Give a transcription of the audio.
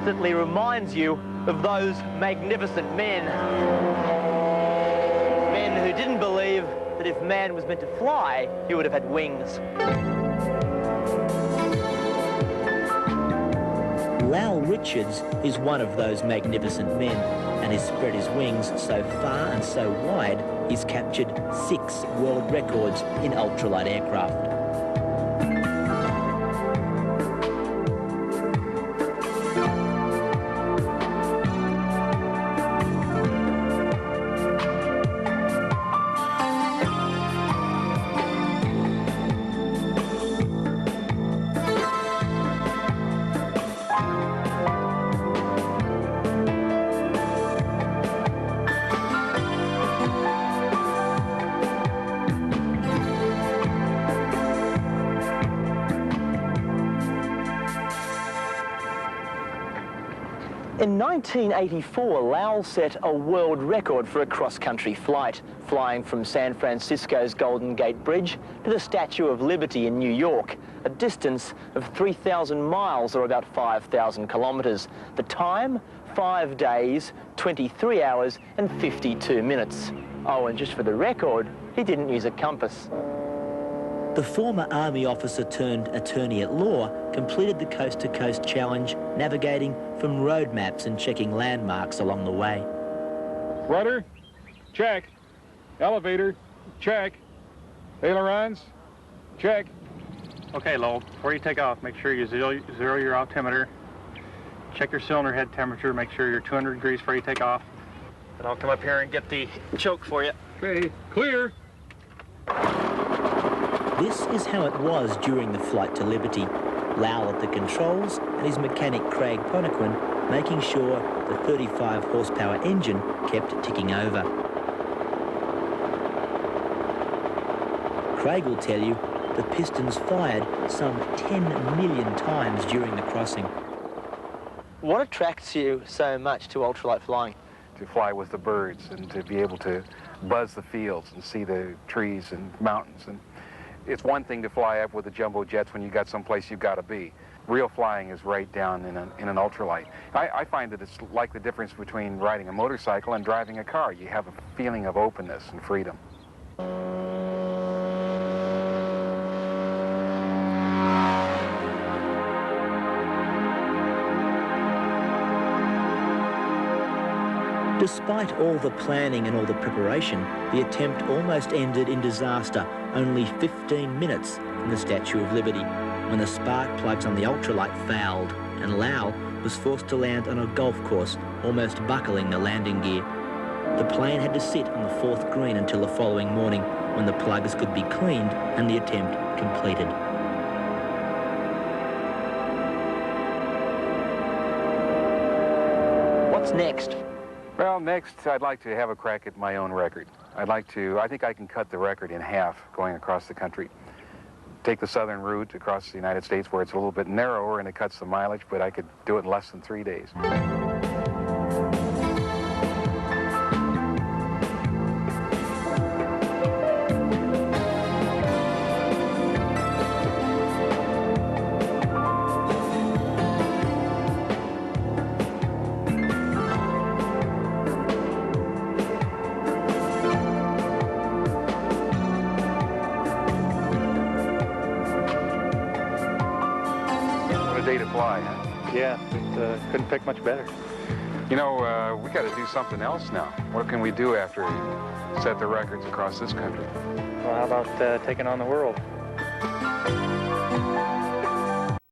instantly reminds you of those magnificent men. Men who didn't believe that if man was meant to fly, he would have had wings. Lowell Richards is one of those magnificent men, and has spread his wings so far and so wide, he's captured 6 world records in ultralight aircraft. In 1984, Lowell set a world record for a cross-country flight, flying from San Francisco's Golden Gate Bridge to the Statue of Liberty in New York, a distance of 3,000 miles, or about 5,000 kilometres. The time, 5 days, 23 hours and 52 minutes. Oh, and just for the record, he didn't use a compass. The former Army officer turned attorney at law completed the coast-to-coast challenge, navigating from road maps and checking landmarks along the way. Rudder, check. Elevator, check. Ailerons, check. Okay, Lowell, before you take off, make sure you zero your altimeter. Check your cylinder head temperature, make sure you're 200 degrees before you take off. And I'll come up here and get the choke for you. Okay, clear. This is how it was during the flight to Liberty. Lowell at the controls and his mechanic Craig Ponequin making sure the 35 horsepower engine kept ticking over. Craig will tell you the pistons fired some 10 million times during the crossing. What attracts you so much to ultralight flying? To fly with the birds and to be able to buzz the fields and see the trees and mountains. And it's one thing to fly up with the jumbo jets when you got someplace you've got to be. Real flying is right down in an ultralight. I find that it's like the difference between riding a motorcycle and driving a car. You have a feeling of openness and freedom. Despite all the planning and all the preparation, the attempt almost ended in disaster only 15 minutes from the Statue of Liberty, when the spark plugs on the ultralight fouled and Lowell was forced to land on a golf course, almost buckling the landing gear. The plane had to sit on the 4th green until the following morning, when the plugs could be cleaned and the attempt completed. What's next? Well, next, I'd like to have a crack at my own record. I think I can cut the record in half going across the country. Take the southern route across the United States where it's a little bit narrower and it cuts the mileage, but I could do it in less than 3 days. Day to fly, huh? Yeah, it couldn't pick much better. You know, we got to do something else now. What can we do after we set the records across this country? Well, how about taking on the world?